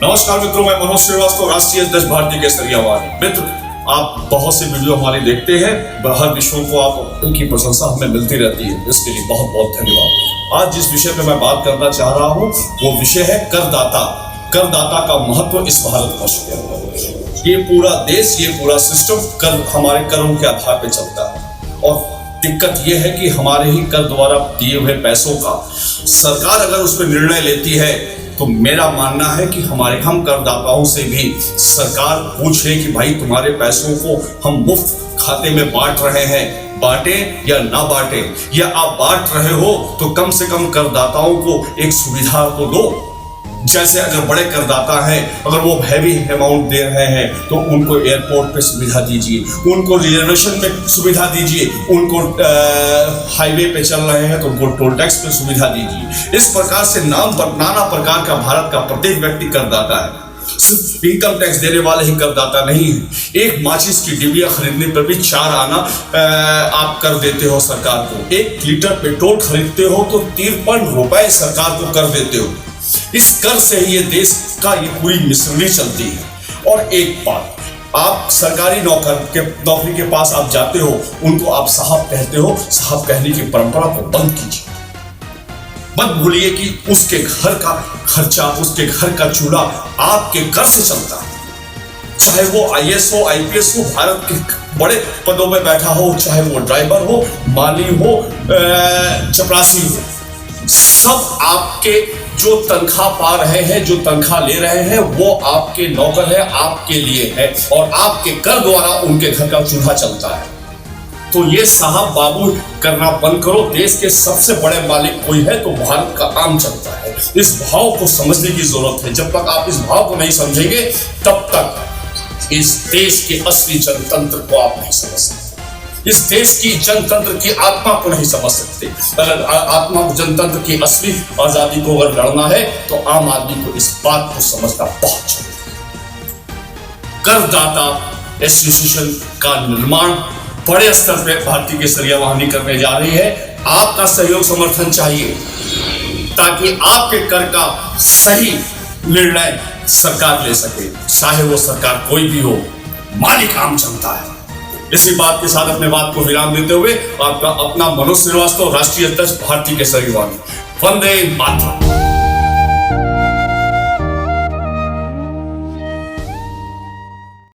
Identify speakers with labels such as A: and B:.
A: नमस्कार मित्रों, मैं मनोज श्रीवास्तव, राष्ट्रीय अध्यक्ष भारतीय केसरिया वाहिनी। मित्र, आप बहुत से वीडियो हमारी देखते हैं, हर विषयों को आप उनकी प्रशंसा हमें मिलती रहती है, इसके लिए बहुत बहुत धन्यवाद। आज जिस विषय पे मैं बात करना चाह रहा हूँ वो विषय है करदाता। करदाता का महत्व इस भारतवर्ष के अंदर। ये पूरा देश, ये पूरा सिस्टम कर हमारे करों के आधार पर चलता है और दिक्कत यह है कि हमारे ही कर द्वारा दिए हुए पैसों का सरकार अगर उस पर निर्णय लेती है तो मेरा मानना है कि हम करदाताओं से भी सरकार पूछे कि भाई तुम्हारे पैसों को हम मुफ्त खाते में बांट रहे हैं, बांटें या ना बांटें, या आप बांट रहे हो तो कम से कम करदाताओं को एक सुविधा तो दो। जैसे अगर बड़े करदाता हैं, अगर वो हैवी अमाउंट दे रहे हैं तो उनको एयरपोर्ट पे सुविधा दीजिए, उनको रिजर्वेशन में सुविधा दीजिए, उनको हाईवे पे चल रहे हैं तो उनको टोल टैक्स पे सुविधा दीजिए। इस प्रकार से नाना प्रकार का भारत का प्रत्येक व्यक्ति करदाता है। सिर्फ इनकम टैक्स देने वाले ही करदाता नहीं है। एक माचिस की डिबिया खरीदने पर भी 4 आना आप कर देते हो सरकार को। 1 लीटर पेट्रोल खरीदते हो तो 53 रुपए सरकार को कर देते हो। इस कर से ही ये देश का ये पूरी मिश्रणी चलती है। और एक बात, आप सरकारी नौकरी के पास आप जाते हो, उनको आप साहब कहते हो। साहब कहने की परंपरा को बंद कीजिए। मत भूलिए कि उसके घर का खर्चा, उसके घर का चूल्हा आपके कर से चलता है। चाहे वो IAS हो, IPS हो, भारत के बड़े पदों में बैठा हो, चाहे वो ड्राइवर हो, माली हो, चपरासी हो, सब आपके जो तनख्वाह पा रहे हैं, जो तनख्वाह ले रहे हैं, वो आपके नौकर है, आपके लिए है और आपके कर द्वारा उनके घर का चूल्हा चलता है। तो ये साहब बाबू करना बंद करो। देश के सबसे बड़े मालिक कोई है तो भारत का आम जनता है। इस भाव को समझने की जरूरत है। जब तक आप इस भाव को नहीं समझेंगे तब तक इस देश के असली जनतंत्र को आप नहीं समझ सकते। इस देश की जनतंत्र की आत्मा को नहीं समझ सकते। अगर आत्मा जनतंत्र की असली आजादी को अगर लड़ना है तो आम आदमी को इस बात को समझना बहुत जरूरी है। करदाता एसोसिएशन का निर्माण बड़े स्तर पर भारतीय केसरिया वाहिनी करने जा रही है। आपका सहयोग समर्थन चाहिए ताकि आपके कर का सही निर्णय सरकार ले सके, चाहे वो सरकार कोई भी हो। मालिक आम जनता है। इसी बात के साथ अपने बात को विराम देते हुए आपका अपना मनोज श्रीवास्तव, राष्ट्रीय अध्यक्ष भारतीय केसरिया वाहिनी। वंदे मातरम।